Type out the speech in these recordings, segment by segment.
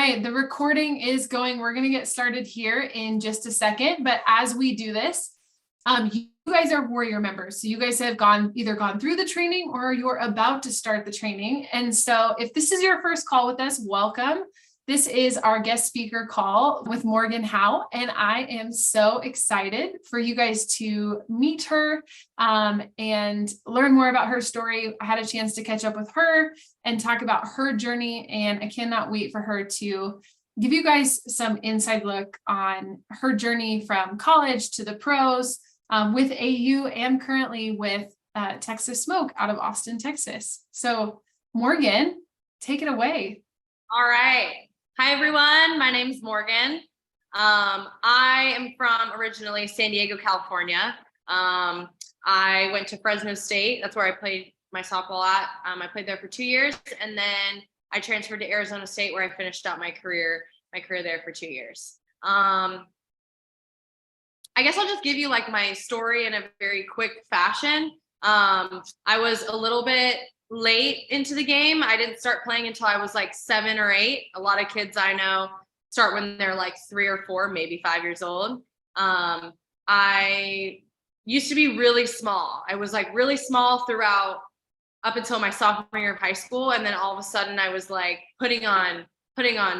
right, the recording is going. We're going to get started here in just a second. But as we do this, you guys are warrior members. So you guys have either gone through the training or you're about to start the training. And so if this is your first call with us, welcome. This is our guest speaker call with Morgan Howe, and I am so excited for you guys to meet her and learn more about her story. I had a chance to catch up with her and talk about her journey, and I cannot wait for her to give you guys some inside look on her journey from college to the pros with AU and currently with Texas Smoke out of Austin, Texas. So Morgan, take it away. All right. Hi, everyone. My name is Morgan. I am from originally San Diego, California. I went to Fresno State. That's where I played my softball at. I played there for 2 years, and then I transferred to Arizona State, where I finished out my career there for 2 years. I guess I'll just give you like my story in a very quick fashion. I was a little bit late into the game. I didn't start playing until I was like 7 or 8. A lot of kids I know start when they're like 3 or 4, maybe 5 years old. I used to be really small. I was like really small throughout up until my sophomore year of high school. And then all of a sudden I was like putting on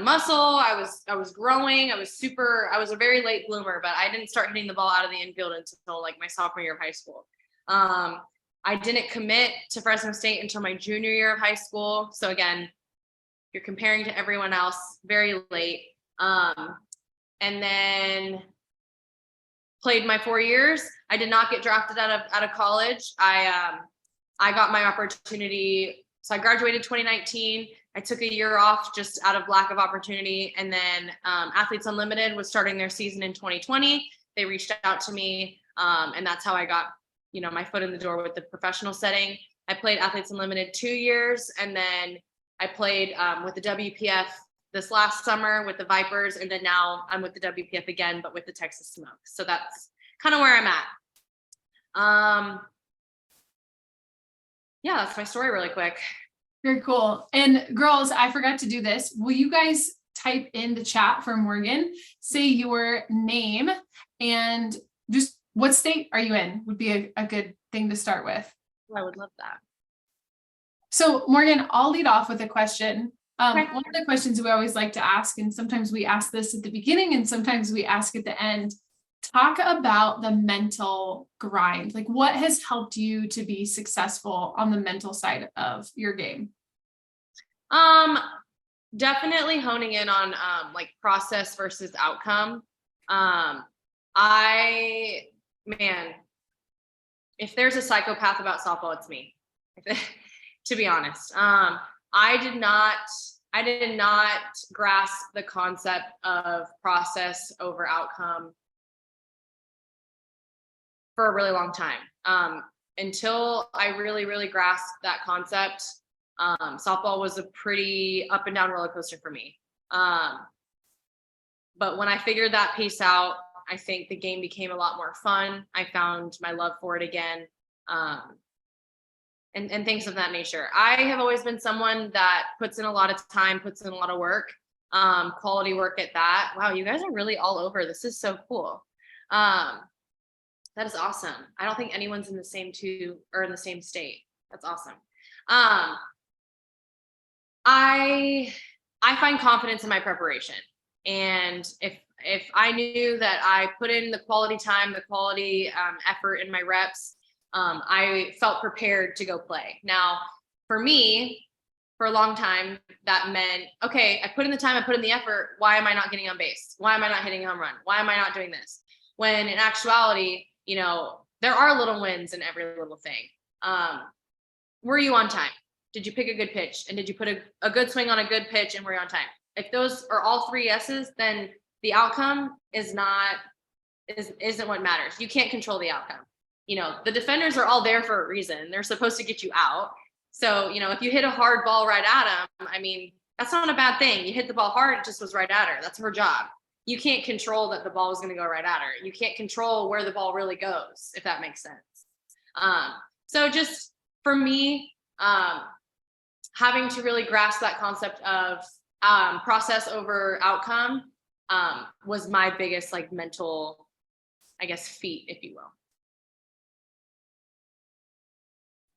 muscle. I was growing. I was a very late bloomer, but I didn't start hitting the ball out of the infield until like my sophomore year of high school. I didn't commit to Fresno State until my junior year of high school. So again, you're comparing to everyone else, very late. And then played my 4 years. I did not get drafted out of college. I got my opportunity. So I graduated 2019. I took a year off just out of lack of opportunity. And then Athletes Unlimited was starting their season in 2020. They reached out to me, and that's how I got my foot in the door with the professional setting. I played Athletes Unlimited 2 years, and then I played with the WPF this last summer with the Vipers, and then now I'm with the WPF again, but with the Texas Smoke. So that's kind of where I'm at. Yeah, that's my story really quick. Very cool. And girls, I forgot to do this. Will you guys type in the chat for Morgan, say your name and just what state are you in would be a good thing to start with. I would love that. So Morgan, I'll lead off with a question. Okay. One of the questions we always like to ask, and sometimes we ask this at the beginning and sometimes we ask at the end, talk about the mental grind. Like what has helped you to be successful on the mental side of your game? Definitely honing in on like process versus outcome. If there's a psychopath about softball, it's me, to be honest. I did not grasp the concept of process over outcome for a really long time. Until I really, really grasped that concept, softball was a pretty up and down roller coaster for me. But when I figured that piece out, I think the game became a lot more fun. I found my love for it again, and things of that nature. I have always been someone that puts in a lot of time, puts in a lot of work, quality work at that. Wow, you guys are really all over. This is so cool. That is awesome. I don't think anyone's in the same state. That's awesome. I find confidence in my preparation, and if I knew that I put in the quality time, the quality effort in my reps, I felt prepared to go play. Now, for me, for a long time, that meant, okay, I put in the time, I put in the effort. Why am I not getting on base? Why am I not hitting a home run? Why am I not doing this? When in actuality, there are little wins in every little thing. Were you on time? Did you pick a good pitch? And did you put a good swing on a good pitch and were you on time? If those are all 3 yeses, then the outcome isn't what matters. You can't control the outcome. The defenders are all there for a reason. They're supposed to get you out. So, if you hit a hard ball right at them, I mean, that's not a bad thing. You hit the ball hard, it just was right at her. That's her job. You can't control that the ball is going to go right at her. You can't control where the ball really goes, if that makes sense. So just for me, having to really grasp that concept of process over outcome was my biggest like mental, I guess, feat, if you will.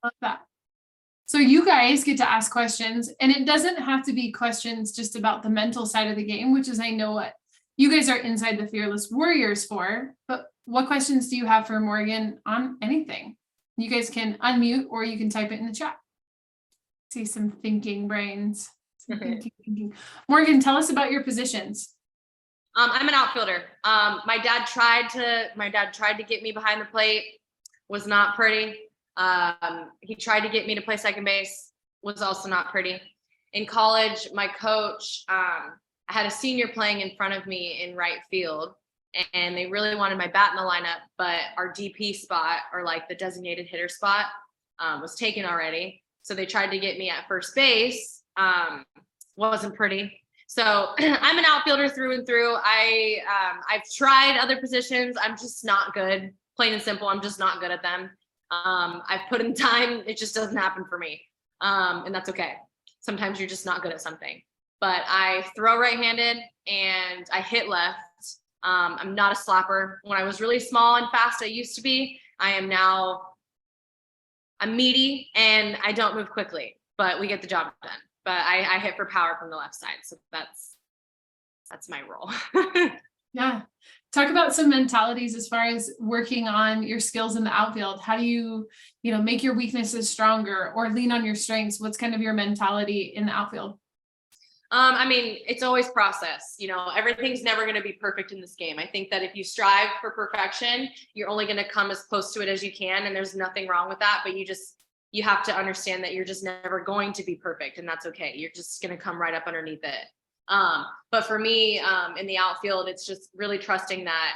Love that. So you guys get to ask questions, and it doesn't have to be questions just about the mental side of the game, which is, I know what you guys are inside the Fearless Warriors for, but what questions do you have for Morgan on anything? You guys can unmute or you can type it in the chat. See some thinking brains. Some thinking. Morgan, tell us about your positions. I'm an outfielder. My dad tried to get me behind the plate, was not pretty. He tried to get me to play second base, was also not pretty. In college, my coach, I had a senior playing in front of me in right field, and they really wanted my bat in the lineup, but our DP spot, or like the designated hitter spot, was taken already. So they tried to get me at first base. Wasn't pretty. So I'm an outfielder through and through. I've tried other positions. I'm just not good. Plain and simple. I'm just not good at them. I've put in time. It just doesn't happen for me. And that's okay. Sometimes you're just not good at something. But I throw right-handed and I hit left. I'm not a slapper. When I was really small and fast, I used to be. I'm meaty and I don't move quickly, but we get the job done. But I hit for power from the left side. So that's my role. Yeah. Talk about some mentalities as far as working on your skills in the outfield. How do you make your weaknesses stronger or lean on your strengths? What's kind of your mentality in the outfield? I mean, it's always process. Everything's never going to be perfect in this game. I think that if you strive for perfection, you're only going to come as close to it as you can. And there's nothing wrong with that, but you have to understand that you're just never going to be perfect, and that's okay. You're just going to come right up underneath it. But for me, in the outfield, it's just really trusting that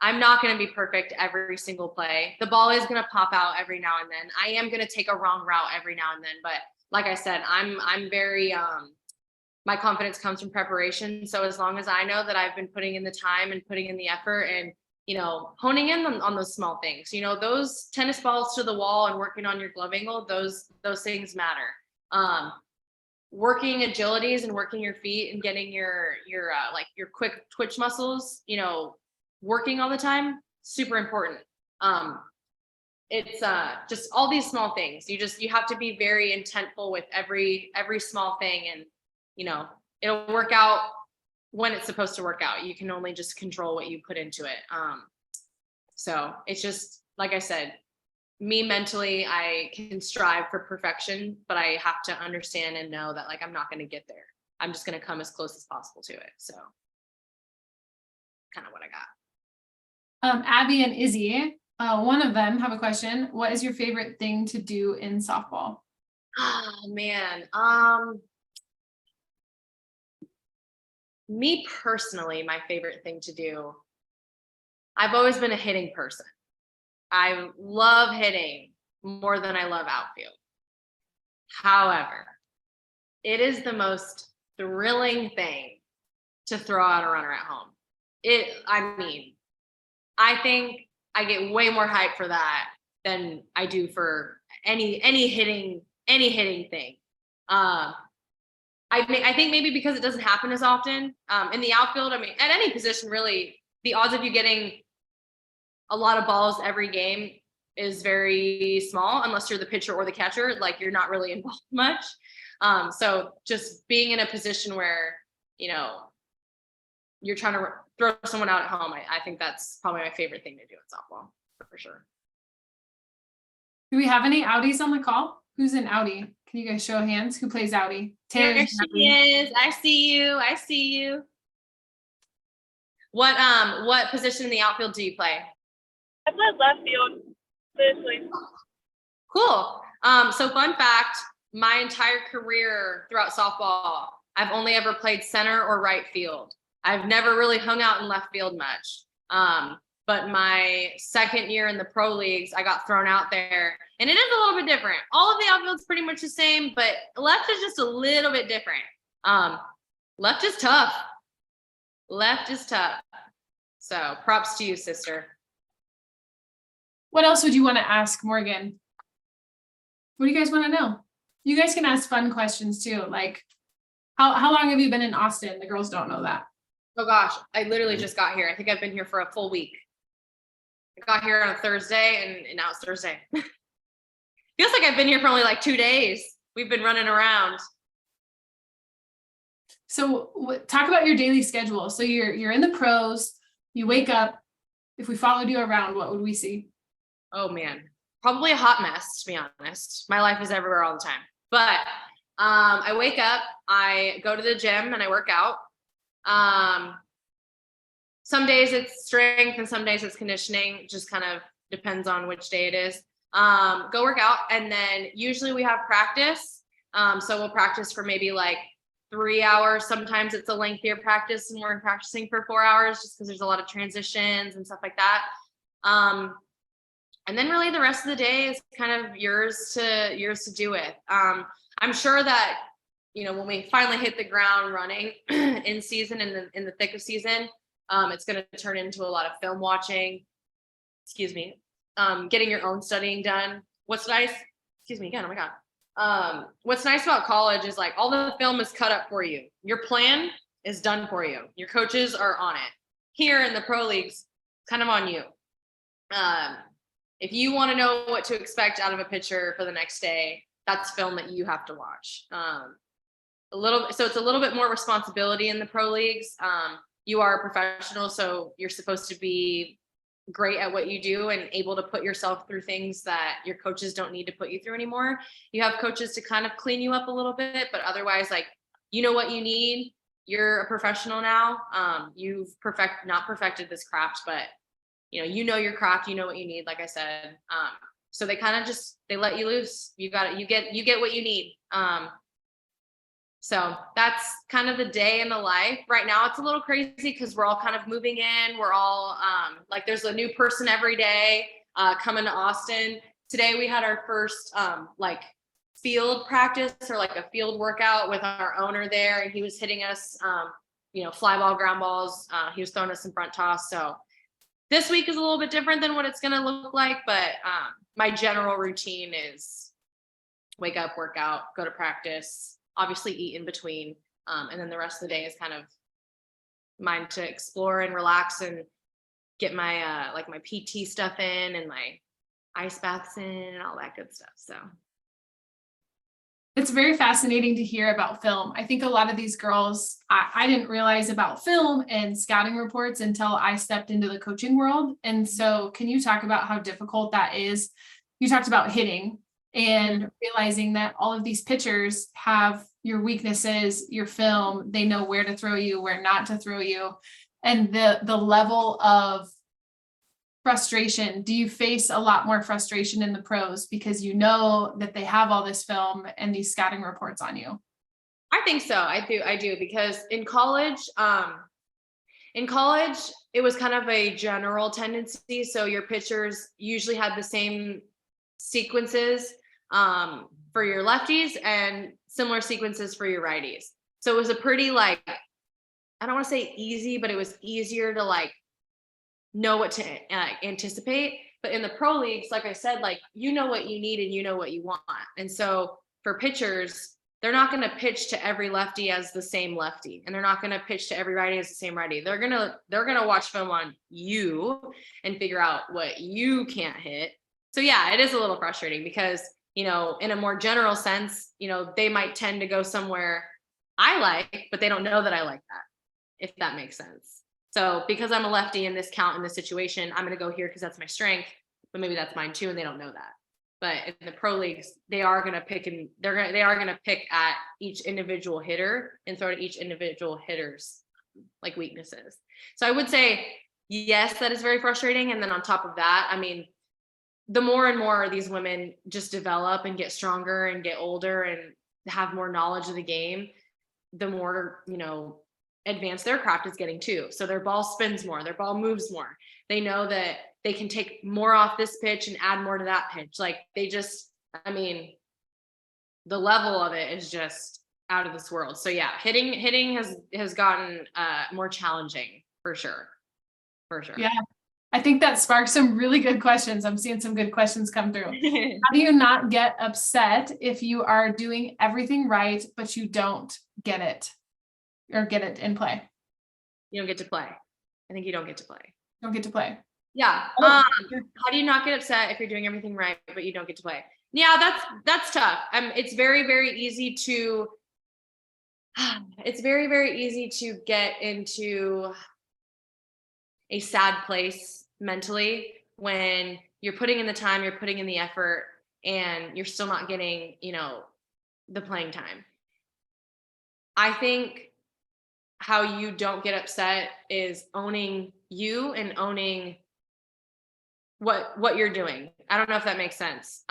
I'm not going to be perfect every single play. The ball is going to pop out every now and then. I am going to take a wrong route every now and then. But like I said, I'm very, my confidence comes from preparation. So as long as I know that I've been putting in the time and putting in the effort and, honing in on those small things, those tennis balls to the wall and working on your glove angle, those things matter. Working agilities and working your feet and getting your quick twitch muscles, working all the time, super important. It's just all these small things. You have to be very intentful with every small thing, and it'll work out when it's supposed to work out. You can only just control what you put into it. So it's just, like I said, me mentally, I can strive for perfection, but I have to understand and know that I'm not going to get there. I'm just going to come as close as possible to it. So kind of what I got. Abby and Izzy, one of them have a question. What is your favorite thing to do in softball? Oh man. Me personally, my favorite thing to do, I've always been a hitting person. I love hitting more than I love outfield. However, it is the most thrilling thing to throw out a runner at home. I think I get way more hype for that than I do for any hitting thing. I think maybe because it doesn't happen as often in the outfield. I mean, at any position, really, the odds of you getting a lot of balls every game is very small, unless you're the pitcher or the catcher. You're not really involved much. So just being in a position where, you're trying to throw someone out at home, I think that's probably my favorite thing to do in softball, for sure. Do we have any outies on the call? Who's an outie? Can you guys show hands? Who plays outie? There she is. I see you. What position in the outfield do you play? I played left field, seriously. Cool. So fun fact, my entire career throughout softball, I've only ever played center or right field. I've never really hung out in left field much. But my second year in the pro leagues, I got thrown out there, and it is a little bit different. All of the outfield's pretty much the same, but left is just a little bit different. Left is tough. So props to you, sister. What else would you want to ask Morgan? What do you guys want to know? You guys can ask fun questions too. How long have you been in Austin? The girls don't know that. Oh gosh, I literally just got here. I think I've been here for a full week. I got here on a Thursday and now it's Thursday. Feels like I've been here for only like 2 days. We've been running around. So talk about your daily schedule. So you're in the pros, you wake up. If we followed you around, what would we see? Oh man, probably a hot mess, to be honest. My life is everywhere all the time. But I wake up, I go to the gym and I work out. Some days it's strength and some days it's conditioning. It just kind of depends on which day it is. Go work out, and then usually we have practice. So we'll practice for maybe like 3 hours. Sometimes it's a lengthier practice and we're practicing for 4 hours just because there's a lot of transitions and stuff like that. And then really the rest of the day is kind of yours to do with. I'm sure that, when we finally hit the ground running in season, in the thick of season, it's going to turn into a lot of film watching, getting your own studying done. What's nice, oh my God. What's nice about college is like all the film is cut up for you. Your plan is done for you. Your coaches are on it. Here in the pro leagues, kind of on you. If you want to know what to expect out of a pitcher for the next day, that's film that you have to watch. So it's a little bit more responsibility in the pro leagues. You are a professional, so you're supposed to be great at what you do and able to put yourself through things that your coaches don't need to put you through anymore. You have coaches to kind of clean you up a little bit, but otherwise, like, you know what you need. You're a professional now. You've not perfected this craft, but you know your craft, you know what you need, like I said. So they kind of they let you loose. You got it. You get what you need. So that's kind of the day in the life. Right now it's a little crazy because we're all kind of moving in. We're all like there's a new person every day coming to Austin. Today we had our first like field practice or like a field workout with our owner there, and he was hitting us fly ball, ground balls. He was throwing us some front toss. So this week is a little bit different than what it's going to look like, but my general routine is wake up, work out, go to practice, obviously eat in between. And then the rest of the day is kind of mine to explore and relax and get my like my PT stuff in and my ice baths in and all that good stuff. So it's very fascinating to hear about film. I think a lot of these girls, I didn't realize about film and scouting reports until I stepped into the coaching world. And so can you talk about how difficult that is? You talked about hitting and realizing that all of these pitchers have your weaknesses, your film, they know where to throw you, where not to throw you. And the level of frustration, do you face a lot more frustration in the pros because you know that they have all this film and these scouting reports on you? I think so. I do because in college it was kind of a general tendency. So your pitchers usually had the same sequences for your lefties and similar sequences for your righties. So it was a pretty I don't want to say easy, but it was easier to know what to anticipate. But in the pro leagues, like I said, you know what you need and you know what you want. And so for pitchers, they're not going to pitch to every lefty as the same lefty, and they're not going to pitch to every righty as the same righty. They're going to watch film on you and figure out what you can't hit. So yeah, it is a little frustrating because, in a more general sense, they might tend to go somewhere I like, but they don't know that I like that, if that makes sense. So because I'm a lefty in this count in this situation, I'm going to go here because that's my strength, but maybe that's mine too, and they don't know that. But in the pro leagues, they are going to pick at each individual hitter and throw to each individual hitter's weaknesses. So I would say yes, that is very frustrating. And then on top of that, I mean, the more and more these women just develop and get stronger and get older and have more knowledge of the game, the more advanced their craft is getting too. So their ball spins more, their ball moves more. They know that they can take more off this pitch and add more to that pitch. The level of it is just out of this world. So yeah, hitting has gotten more challenging for sure. Yeah. I think that sparks some really good questions. I'm seeing some good questions come through. How do you not get upset if you are doing everything right, but you don't get it or get it in play? You don't get to play. I think you don't get to play. Don't get to play. Yeah. Oh, How do you not get upset if you're doing everything right, but you don't get to play? Yeah, that's tough. It's very, very easy to get into a sad place mentally when you're putting in the time, you're putting in the effort, and you're still not getting, the playing time. I think how you don't get upset is owning you and owning what you're doing. I don't know if that makes sense.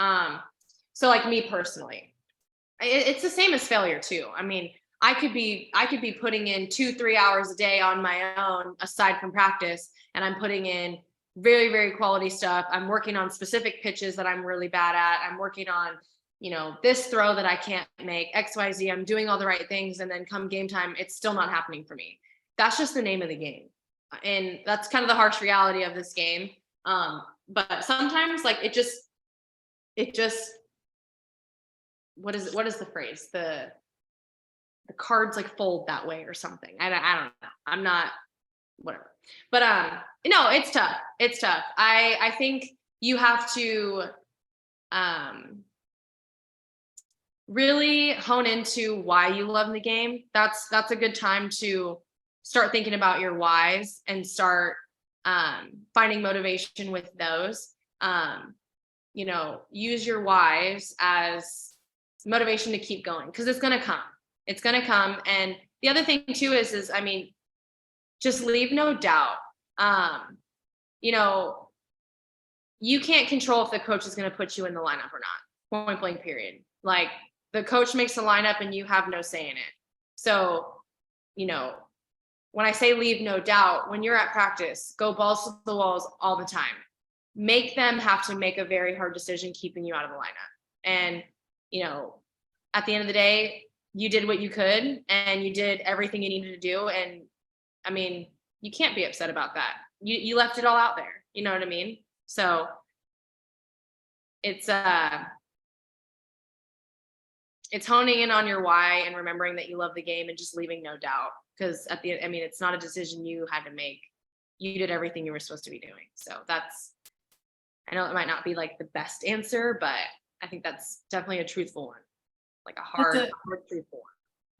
So like me personally, it's the same as failure too. I mean, I could be putting in 2-3 hours a day on my own aside from practice, and I'm putting in very, very quality stuff. I'm working on specific pitches that I'm really bad at. I'm working on, this throw that I can't make, XYZ. I'm doing all the right things, and then come game time, it's still not happening for me. That's just the name of the game. And that's kind of the harsh reality of this game. But sometimes like it just what is the phrase? The cards like fold that way or something. I don't know. I'm not whatever. But no, it's tough. It's tough. I think you have to really hone into why you love the game. That's a good time to start thinking about your whys and start finding motivation with those. Use your whys as motivation to keep going, because it's going to come. It's going to come. And the other thing too is just leave no doubt. You can't control if the coach is going to put you in the lineup or not. Point blank period. Like, the coach makes the lineup and you have no say in it. So, when I say leave no doubt, when you're at practice, go balls to the walls all the time. Make them have to make a very hard decision keeping you out of the lineup. And, at the end of the day, you did what you could and you did everything you needed to do. And I mean, you can't be upset about that. You left it all out there. You know what I mean? So it's honing in on your why and remembering that you love the game and just leaving no doubt. Because at the end, I mean, it's not a decision you had to make. You did everything you were supposed to be doing. So I know it might not be like the best answer, but I think that's definitely a truthful one. Like a hard truthful one.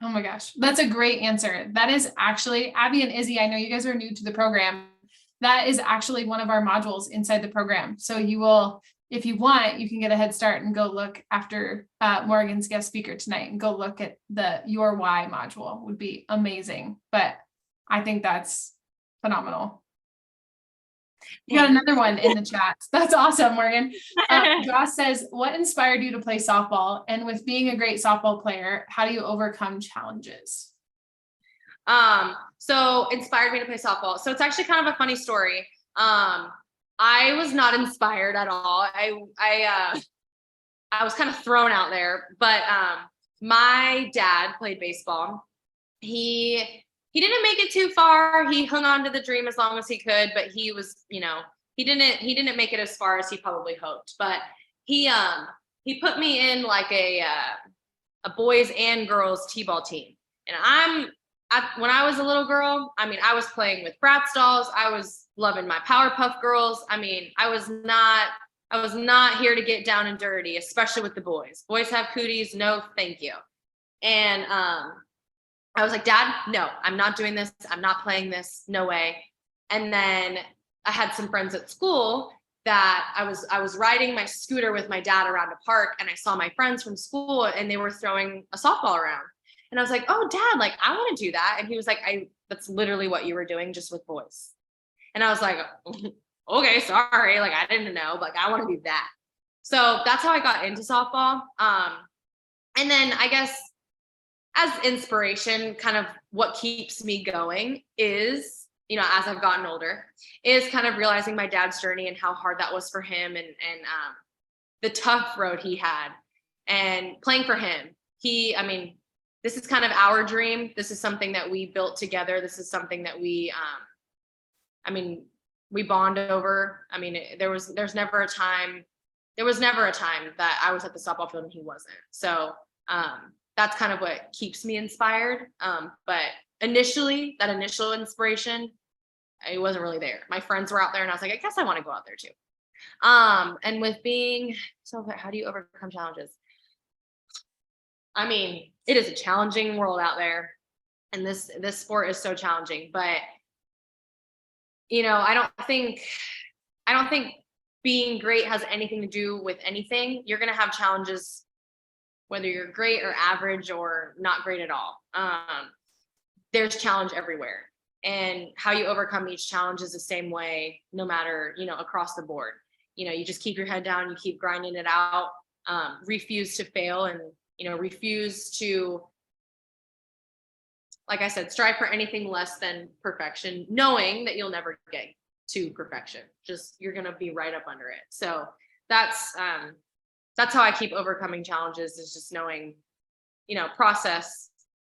Oh my gosh, that's a great answer. That is actually, Abby and Izzy, I know you guys are new to the program. That is actually one of our modules inside the program. So you will, if you want, you can get a head start and go look after Morgan's guest speaker tonight and go look at the Your Why module. Would be amazing. But I think that's phenomenal. You got another one in the chat. That's awesome, Morgan. Josh says, what inspired you to play softball? And with being a great softball player, how do you overcome challenges? So inspired me to play softball. So it's actually kind of a funny story. I was not inspired at all. I was kind of thrown out there, but my dad played baseball. He didn't make it too far. He hung on to the dream as long as he could, but he was, he didn't make it as far as he probably hoped. But he put me in like a boys and girls t-ball team. And when I was a little girl, I mean, I was playing with Bratz dolls. I was loving my Powerpuff Girls. I mean, I was not here to get down and dirty, especially with the boys. Boys have cooties. No, thank you. And I was like, Dad, no, I'm not doing this. I'm not playing this. No way. And then I had some friends at school that I was riding my scooter with my dad around a park, and I saw my friends from school and they were throwing a softball around. And I was like, oh, Dad, like, I want to do that. And he was like, that's literally what you were doing, just with boys. And I was like, okay, sorry. Like, I didn't know, but like, I want to do that. So that's how I got into softball. And then I guess as inspiration, kind of what keeps me going is, as I've gotten older, is kind of realizing my dad's journey and how hard that was for him, and the tough road he had, and playing for him. This is kind of our dream. This is something that we built together. This is something that we We bond over. I mean, there was never a time that I was at the softball field and he wasn't. So that's kind of what keeps me inspired. But initially, that initial inspiration, it wasn't really there. My friends were out there and I was like, I guess I want to go out there too. And with being, so how do you overcome challenges? I mean, it is a challenging world out there, and this sport is so challenging, but I don't think being great has anything to do with anything. You're going to have challenges, whether you're great or average or not great at all. There's challenge everywhere, and how you overcome each challenge is the same way, no matter, across the board. You just keep your head down, you keep grinding it out, refuse to fail, and, refuse to, like I said, strive for anything less than perfection, knowing that you'll never get to perfection. Just, you're going to be right up under it. So that's how I keep overcoming challenges, is just knowing, process.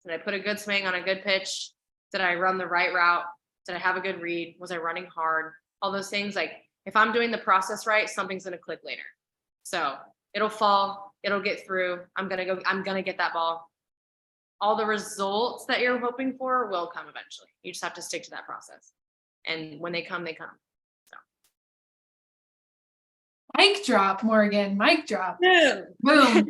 Did I put a good swing on a good pitch? Did I run the right route? Did I have a good read? Was I running hard? All those things. Like, if I'm doing the process right, something's going to click later. So it'll fall, it'll get through. I'm going to get that ball. All the results that you're hoping for will come eventually. You just have to stick to that process. And when they come, they come. So. Mic drop, Morgan. Mic drop. Yeah. Boom.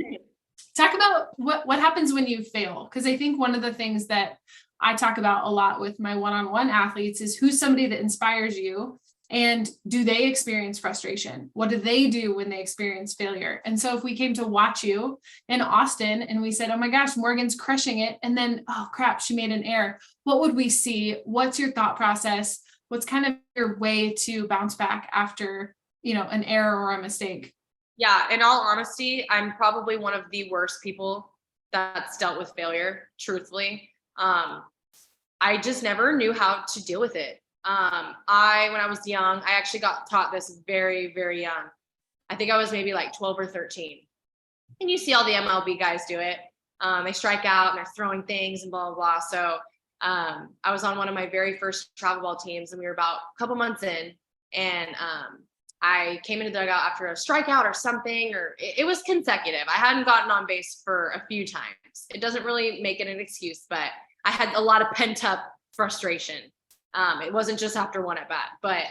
Talk about what happens when you fail. Because I think one of the things that I talk about a lot with my one-on-one athletes is, who's somebody that inspires you, and do they experience frustration? What do they do when they experience failure? And so if we came to watch you in Austin and we said, oh my gosh, Morgan's crushing it, and then, oh crap, she made an error, what would we see? What's your thought process? What's kind of your way to bounce back after, an error or a mistake? Yeah, in all honesty, I'm probably one of the worst people that's dealt with failure, truthfully. I just never knew how to deal with it. When I was young, I actually got taught this very, very young. I think I was maybe like 12 or 13. And you see all the MLB guys do it. They strike out and they're throwing things and blah, blah, blah. So I was on one of my very first travel ball teams, and we were about a couple months in, and I came into the dugout after a strikeout or something, or it was consecutive. I hadn't gotten on base for a few times. It doesn't really make it an excuse, but I had a lot of pent up frustration. It wasn't just after one at bat, but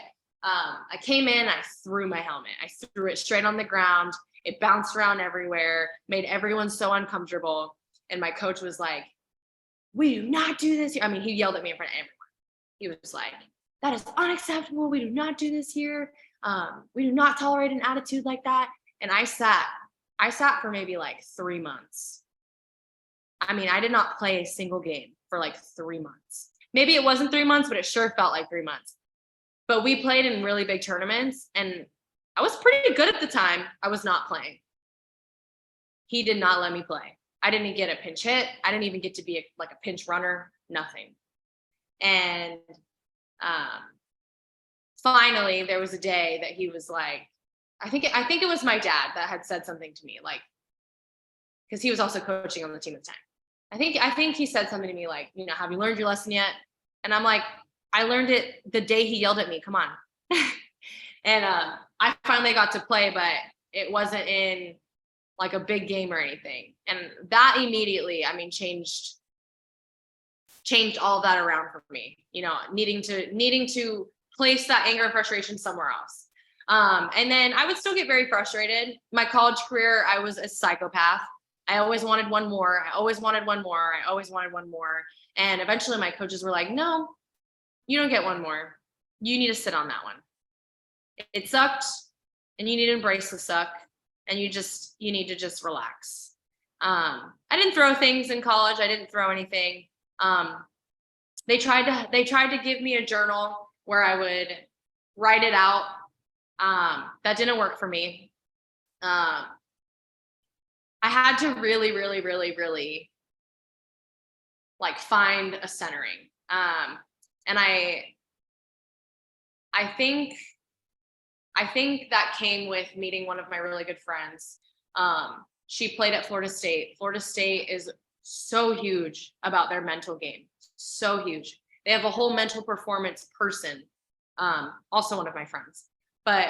I came in, I threw my helmet. I threw it straight on the ground. It bounced around everywhere, made everyone so uncomfortable. And my coach was like, we do not do this here. I mean, he yelled at me in front of everyone. He was like, that is unacceptable. We do not do this here. We do not tolerate an attitude like that. And I sat for maybe like 3 months. I mean, I did not play a single game for like 3 months. Maybe it wasn't 3 months, but it sure felt like 3 months. But we played in really big tournaments, and I was pretty good at the time. I was not playing. He did not let me play. I didn't get a pinch hit. I didn't even get to be a pinch runner, nothing. And finally, there was a day that he was like, I think it was my dad that had said something to me, like, because he was also coaching on the team at the time. I think he said something to me like, have you learned your lesson yet? And I'm like, I learned it the day he yelled at me. Come on. And I finally got to play, but it wasn't in like a big game or anything. And that immediately, changed all that around for me, needing to place that anger and frustration somewhere else. And then I would still get very frustrated. My college career, I was a psychopath. I always wanted one more. I always wanted one more. I always wanted one more. And eventually my coaches were like, no, you don't get one more. You need to sit on that one. It sucked, and you need to embrace the suck, and you need to just relax. I didn't throw things in college. I didn't throw anything. They tried to give me a journal where I would write it out. That didn't work for me. I had to really, really, really, really like find a centering. And I think that came with meeting one of my really good friends. She played at Florida State. Florida State is so huge about their mental game. So huge. They have a whole mental performance person Also one of my friends, but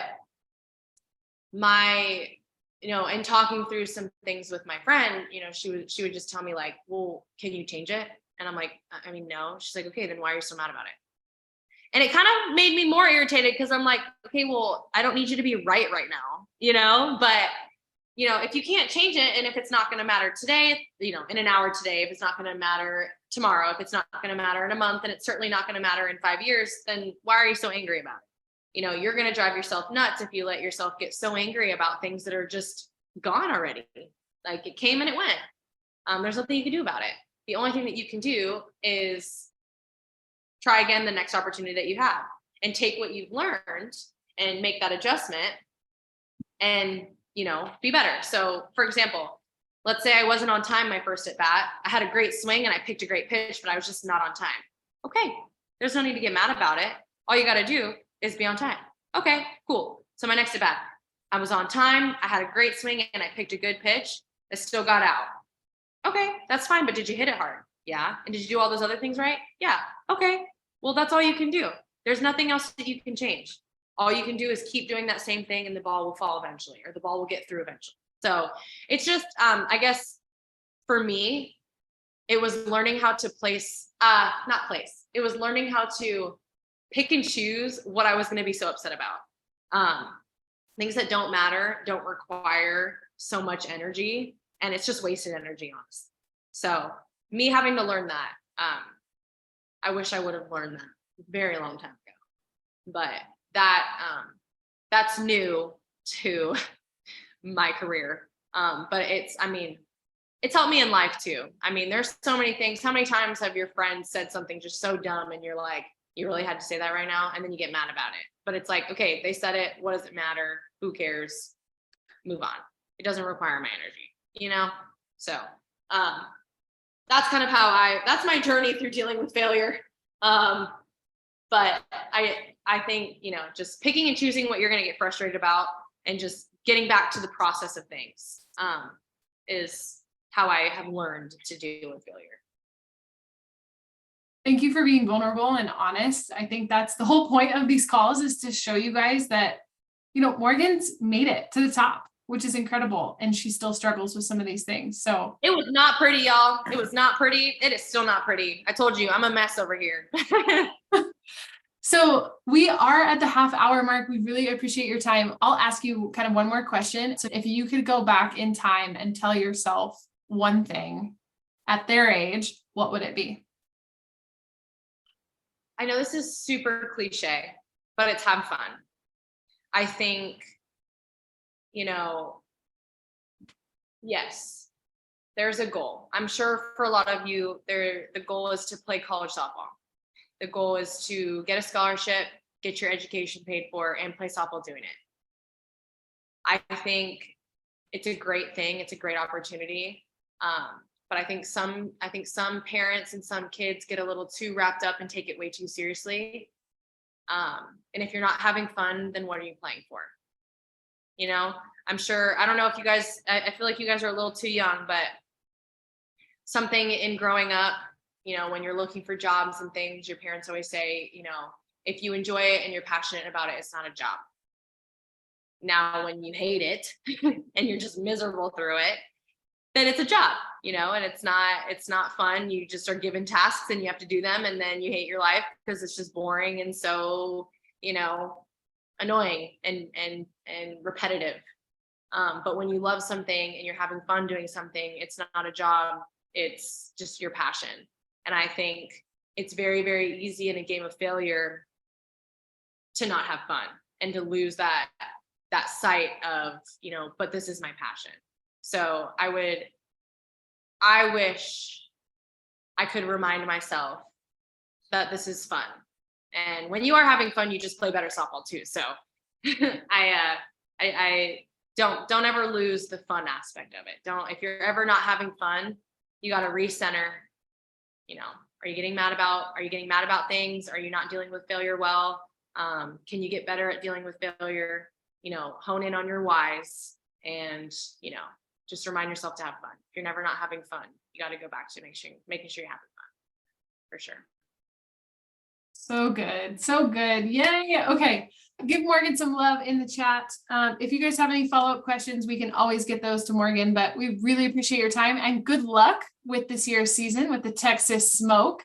in talking through some things with my friend, she would just tell me like, well, can you change it? And I'm like, I mean, no. She's like, okay, then why are you so mad about it? And it kind of made me more irritated because I'm like, okay, well, I don't need you to be right now, but if you can't change it, and if it's not going to matter today, in an hour today, if it's not going to matter tomorrow, if it's not going to matter in a month, and it's certainly not going to matter in 5 years, then why are you so angry about it? You're going to drive yourself nuts if you let yourself get so angry about things that are just gone already. Like, it came and it went. There's nothing you can do about it. The only thing that you can do is try again the next opportunity that you have, and take what you've learned and make that adjustment and, be better. So for example, let's say I wasn't on time my first at bat. I had a great swing and I picked a great pitch, but I was just not on time. Okay, there's no need to get mad about it. All you got to do is be on time. Okay, cool. So my next at bat, I was on time. I had a great swing and I picked a good pitch. I still got out. Okay, that's fine. But did you hit it hard? Yeah. And did you do all those other things right? Yeah. Okay. Well, that's all you can do. There's nothing else that you can change. All you can do is keep doing that same thing, and the ball will fall eventually, or the ball will get through eventually. So it's just, I guess for me, it was learning how to it was learning how to pick and choose what I was going to be so upset about. Things that don't matter, don't require so much energy, and it's just wasted energy, honestly. So me having to learn that, I wish I would have learned that a very long time ago, but that's new to my career. But it's helped me in life too. I mean, there's so many things. How many times have your friends said something just so dumb and you're like, you really had to say that right now? And then you get mad about it. But it's like, okay, they said it. What does it matter? Who cares? Move on. It doesn't require my energy, So that's kind of that's my journey through dealing with failure. But I think, just picking and choosing what you're going to get frustrated about, and just getting back to the process of things, is how I have learned to deal with failure. Thank you for being vulnerable and honest. I think that's the whole point of these calls, is to show you guys that, Morgan's made it to the top, which is incredible. And she still struggles with some of these things. So it was not pretty, y'all. It was not pretty. It is still not pretty. I told you, I'm a mess over here. So we are at the half-hour mark. We really appreciate your time. I'll ask you kind of one more question. So if you could go back in time and tell yourself one thing at their age, what would it be? I know this is super cliche, but it's have fun. I think, yes, there's a goal. I'm sure for a lot of you, the goal is to play college softball. The goal is to get a scholarship, get your education paid for, and play softball doing it. I think it's a great thing. It's a great opportunity. But I think some parents and some kids get a little too wrapped up and take it way too seriously. And if you're not having fun, then what are you playing for? I'm sure, I don't know if you guys, I feel like you guys are a little too young, but something in growing up, when you're looking for jobs and things, your parents always say, if you enjoy it and you're passionate about it, it's not a job. Now, when you hate it and you're just miserable through it, then it's a job, and it's not fun. You just are given tasks and you have to do them, and then you hate your life because it's just boring and so, annoying and repetitive. But when you love something and you're having fun doing something, it's not a job, it's just your passion. And I think it's very, very easy in a game of failure to not have fun and to lose that sight of, but this is my passion. So I wish I could remind myself that this is fun. And when you are having fun, you just play better softball too. So I don't ever lose the fun aspect of it. If you're ever not having fun, you got to recenter. Are you getting mad about things? Are you not dealing with failure well? Can you get better at dealing with failure? Hone in on your whys, and, just remind yourself to have fun. If you're never not having fun, you got to go back to making sure you're having fun, for sure. So good. So good. Yay. Okay. Give Morgan some love in the chat. If you guys have any follow-up questions, we can always get those to Morgan, but we really appreciate your time and good luck with this year's season with the Texas Smoke.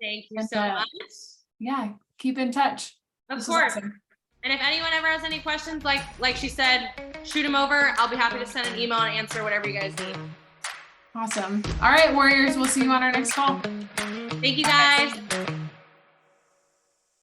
Thank you And, so much. Yeah. Keep in touch. Of This is course. awesome. And if anyone ever has any questions, like she said, shoot them over. I'll be happy to send an email and answer whatever you guys need. Awesome. All right, Warriors. We'll see you on our next call. Thank you guys.